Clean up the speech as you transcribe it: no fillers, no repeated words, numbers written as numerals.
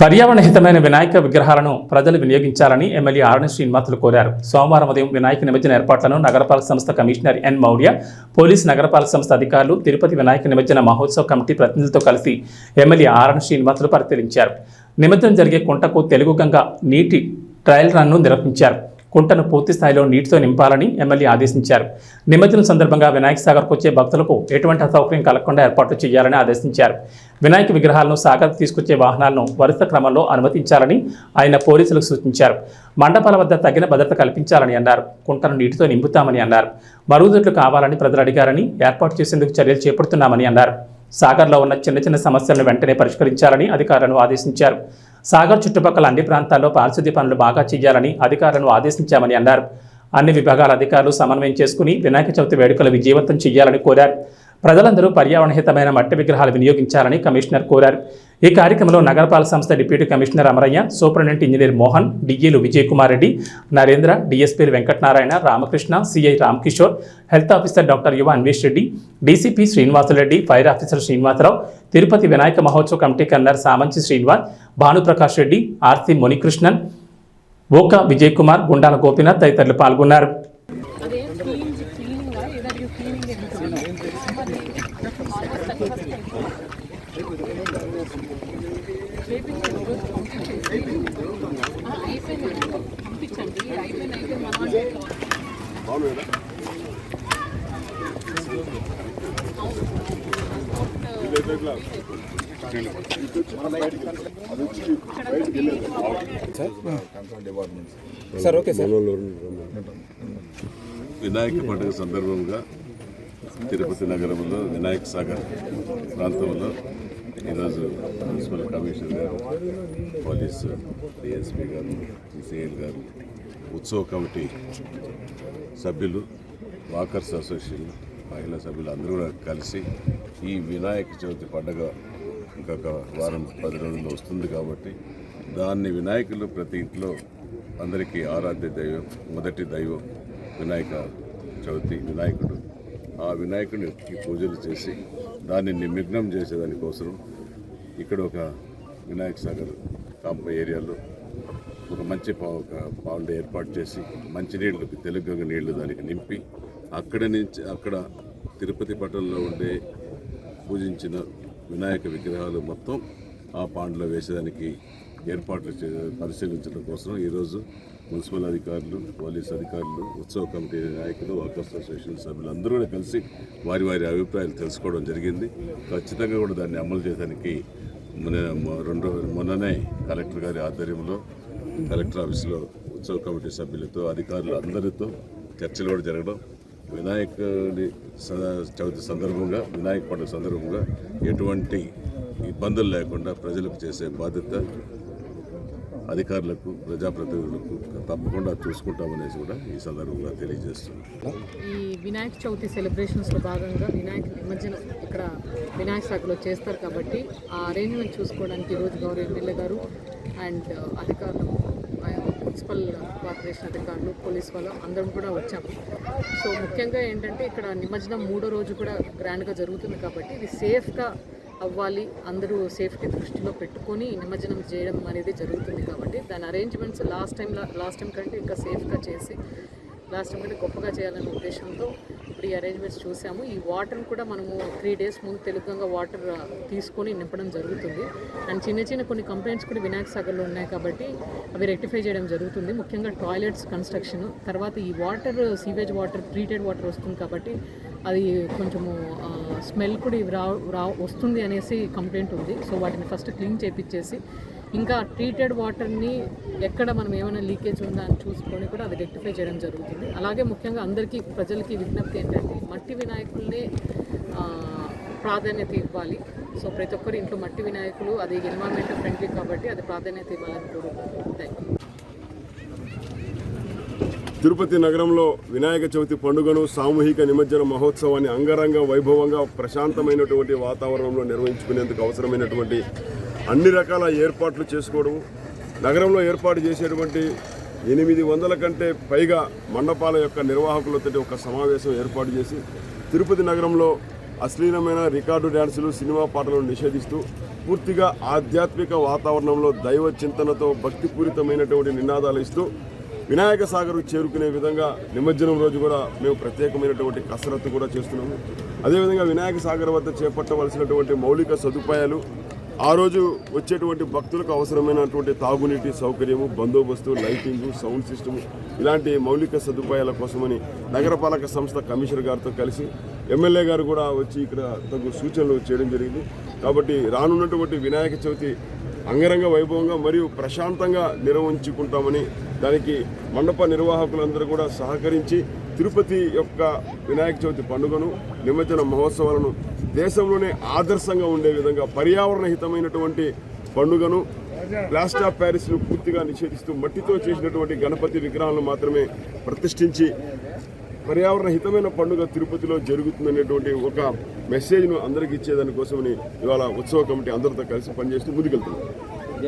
పర్యావరణ హితమైన వినాయక విగ్రహాలను ప్రజలు వినియోగించాలని ఎమ్మెల్యే ఆర్ఎన్ శ్రీనివాసులు కోరారు. సోమవారం ఉదయం వినాయక నిమజ్జన ఏర్పాట్లను నగరపాలక సంస్థ కమిషనర్ ఎన్ మౌర్య, పోలీసు నగరపాలక సంస్థ అధికారులు, తిరుపతి వినాయక నిమజ్జన మహోత్సవ కమిటీ ప్రతినిధులతో కలిసి ఎమ్మెల్యే ఆర్ఎన్ శ్రీనివాసులు పరిశీలించారు. నిమజ్జనం జరిగే కుంటకు తెలుగు గంగ నీటి ట్రయల్ రన్ను నిర్వహించారు. కుంటను పూర్తి స్థాయిలో నీటితో నింపాలని ఎమ్మెల్యే ఆదేశించారు. నిమజ్జనం సందర్భంగా వినాయక సాగర్కు వచ్చే భక్తులకు ఎటువంటి అసౌకర్యం కలగకుండా ఏర్పాట్లు చేయాలని ఆదేశించారు. వినాయక విగ్రహాలను సాగర్కు తీసుకొచ్చే వాహనాలను వరుస క్రమంలో అనుమతించాలని ఆయన పోలీసులకు సూచించారు. మండపాల వద్ద తగిన భద్రత కల్పించాలని అన్నారు. కుంటను నీటితో నింపుతామని అన్నారు. మరుగుదొడ్లు కావాలని ప్రజలు అడిగారని, ఏర్పాటు చేసేందుకు చర్యలు చేపడుతున్నామని అన్నారు. సాగర్లో ఉన్న చిన్న చిన్న సమస్యలను వెంటనే పరిష్కరించాలని అధికారులను ఆదేశించారు. సాగర్ చుట్టుపక్కల అన్ని ప్రాంతాల్లో పారిశుద్ధ్య పనులు బాగా చేయాలని అధికారులను ఆదేశించామని అన్నారు. అన్ని విభాగాల అధికారులు సమన్వయం చేసుకుని వినాయక చవితి వేడుకలు విజయవంతం చేయాలని కోరారు. ప్రజలందరూ పర్యావరణహితమైన మట్టి విగ్రహాలు వినియోగించాలని కమిషనర్ కోరారు. ఈ కార్యక్రమంలో నగరపాలక సంస్థ deputy commissioner Amaraiah, superintendent engineer Mohan, డిఈలు విజయ్ కుమార్ రెడ్డి, నరేంద్ర, డిఎస్పీలు Venkatanarayana, Ramakrishna, CI Ramakishore, health officer doctor Yuva Anvesh Reddy, DCP Srinivasareddy, fire officer Srinivasarao, Tirupati Vinayaka మహోత్సవ committee convener Samanchi Srinivas, Bhanuprakash Reddy, RC Munikrishnan, ఓక విజయ్ కుమార్, గుండాల గోపీనాథ్ తదితరులు పాల్గొన్నారు. వినాయక పండుగ సందర్భంగా తిరుపతి నగరంలో వినాయక సాగర్ ప్రాంతంలో ఈరోజు మున్సిపల్ కమిషనర్ గారు, పోలీసు డిఎస్పీ గారు, సిఐల్ గారు, ఉత్సవ కమిటీ సభ్యులు, వాకర్స్ అసోసియేషన్ మహిళా సభ్యులు అందరూ కూడా కలిసి ఈ వినాయక చవితి పండుగ ఇంకొక వారం 10 రోజుల్లో వస్తుంది కాబట్టి దాన్ని వినాయకులు ప్రతి ఇంట్లో అందరికీ ఆరాధ్య దైవం, మొదటి దైవం వినాయక చవితి వినాయకుడు. ఆ వినాయకుడికి పూజలు చేసి దాన్ని నిమగ్నం చేసేదానికోసం ఇక్కడ ఒక వినాయక సాగర్ కాంప ఏరియాలో ఒక మంచి పాండ్ ఏర్పాటు చేసి మంచినీళ్ళు, తెలుగు గంగ నీళ్లు దానికి నింపి అక్కడ తిరుపతి పట్టణంలో ఉండే పూజించిన వినాయక విగ్రహాలు మొత్తం ఆ పాండ్లో వేసేదానికి ఏర్పాట్లు పరిశీలించడం కోసం ఈరోజు మున్సిపల్ అధికారులు, పోలీస్ అధికారులు, ఉత్సవ కమిటీ నాయకులు, వాకర్స్ అసోసియేషన్ సభ్యులు అందరూ కూడా కలిసి వారి అభిప్రాయాలు తెలుసుకోవడం జరిగింది. ఖచ్చితంగా కూడా దాన్ని అమలు చేయడానికి మొన్ననే కలెక్టర్ గారి ఆధ్వర్యంలో కలెక్టర్ ఆఫీసులో ఉత్సవ కమిటీ సభ్యులతో, అధికారులు అందరితో చర్చలు కూడా జరగడం, వినాయకుడి చవితి సందర్భంగా, వినాయక పండుగ సందర్భంగా ఎటువంటి ఇబ్బందులు లేకుండా ప్రజలకు చేసే బాధ్యత అధికారులకు, ప్రజాప్రతినిధులకు తప్పకుండా చూసుకుంటామనేసి కూడా ఈ సందర్భంగా తెలియజేస్తున్నాం. ఈ వినాయక చవితి సెలబ్రేషన్స్లో భాగంగా వినాయక నిమజ్జనం ఇక్కడ వినాయక సాగర్లో చేస్తారు కాబట్టి ఆ అరేంజ్మెంట్ చూసుకోవడానికి ఈరోజు గౌరవ ఎమ్మెల్యే గారు అండ్ అధికారులు, మున్సిపల్ కార్పొరేషన్ అధికారులు, పోలీస్ వాళ్ళు అందరం కూడా వచ్చాము. సో ముఖ్యంగా ఏంటంటే ఇక్కడ నిమజ్జనం 3వ రోజు కూడా గ్రాండ్గా జరుగుతుంది కాబట్టి ఇది సేఫ్గా అవ్వాలి, అందరూ సేఫ్టీ దృష్టిలో పెట్టుకొని నిమజ్జనం చేయడం అనేది జరుగుతుంది కాబట్టి దాని అరేంజ్మెంట్స్ లాస్ట్ టైం కంటే ఇంకా సేఫ్గా చేసి లాస్ట్ టైం కంటే గొప్పగా చేయాలనే ఉద్దేశంతో ఇప్పుడు ఈ అరేంజ్మెంట్స్ చూసాము. ఈ వాటర్ని కూడా మనము 3 days ముందు తెలుగుగా వాటర్ తీసుకొని నింపడం జరుగుతుంది. అండ్ చిన్న కొన్ని కంప్లైంట్స్ కూడా వినాయక సాగర్లో ఉన్నాయి కాబట్టి అవి రెక్టిఫై చేయడం జరుగుతుంది. ముఖ్యంగా టాయిలెట్స్ కన్స్ట్రక్షన్, తర్వాత ఈ water sewage water, treated water వస్తుంది కాబట్టి అది కొంచెము స్మెల్ కూడా వస్తుంది అనేసి కంప్లైంట్ ఉంది. సో వాటిని ఫస్ట్ క్లీన్ చేయించేసి ఇంకా ట్రీటెడ్ వాటర్ని ఎక్కడ మనం ఏమైనా లీకేజ్ ఉందా అని చూసుకొని కూడా అది రెక్టిఫై చేయడం జరుగుతుంది. అలాగే ముఖ్యంగా అందరికీ ప్రజలకి విజ్ఞప్తి ఏంటంటే మట్టి వినాయకుల్ని ప్రాధాన్యత ఇవ్వాలి. సో ప్రతి ఒక్కరు ఇంట్లో మట్టి వినాయకులు, అది ఎన్విరాన్మెంట్ ఫ్రెండ్లీ కాబట్టి అది ప్రాధాన్యత ఇవ్వాలని కోరుకుంటున్నాను. Thank you. తిరుపతి నగరంలో వినాయక చవితి పండుగను, సామూహిక నిమజ్జన మహోత్సవాన్ని అంగరంగ వైభవంగా ప్రశాంతమైనటువంటి వాతావరణంలో నిర్వహించుకునేందుకు అవసరమైనటువంటి అన్ని రకాల ఏర్పాట్లు చేసుకోవడం, నగరంలో ఏర్పాటు చేసేటువంటి 800 కంటే పైగా మండపాల యొక్క నిర్వాహకులతో ఒక సమావేశం ఏర్పాటు చేసి తిరుపతి నగరంలో అశ్లీలమైన రికార్డు డ్యాన్సులు, సినిమా పాటలను నిషేధిస్తూ పూర్తిగా ఆధ్యాత్మిక వాతావరణంలో దైవ చింతనతో భక్తిపూరితమైనటువంటి నినాదాలు ఇస్తూ వినాయక సాగర్కు చేరుకునే విధంగా నిమజ్జనం రోజు కూడా మేము ప్రత్యేకమైనటువంటి కసరత్తు కూడా చేస్తున్నాము. అదేవిధంగా వినాయక సాగర్ వద్ద చేపట్టవలసినటువంటి మౌలిక సదుపాయాలు, ఆ రోజు వచ్చేటువంటి భక్తులకు అవసరమైనటువంటి తాగునీటి సౌకర్యము, బందోబస్తు, లైటింగు, సౌండ్ సిస్టమ్ ఇలాంటి మౌలిక సదుపాయాల కోసమని నగరపాలక సంస్థ కమిషనర్ గారితో కలిసి ఎమ్మెల్యే గారు కూడా వచ్చి ఇక్కడ తగు సూచనలు చేయడం జరిగింది. కాబట్టి రానున్నటువంటి వినాయక చవితి అంగరంగ వైభవంగా మరియు ప్రశాంతంగా నిర్వహించుకుంటామని, దానికి మండప నిర్వాహకులందరూ కూడా సహకరించి తిరుపతి యొక్క వినాయక చవితి పండుగను, నిమజ్జన మహోత్సవాలను దేశంలోనే ఆదర్శంగా ఉండే విధంగా పర్యావరణ హితమైనటువంటి పండుగను, ప్లాస్టర్ ఆఫ్ ప్యారిస్ను పూర్తిగా నిషేధిస్తూ మట్టితో చేసినటువంటి గణపతి విగ్రహాలను మాత్రమే ప్రతిష్ఠించి పర్యావరణ హితమైన పండుగ తిరుపతిలో జరుగుతుందనేటువంటి ఒక మెసేజ్ను అందరికీ ఇచ్చేదానికోసమని ఇవాళ ఉత్సవ కమిటీ అందరితో కలిసి పనిచేస్తూ ముందుకెళ్తున్నాం.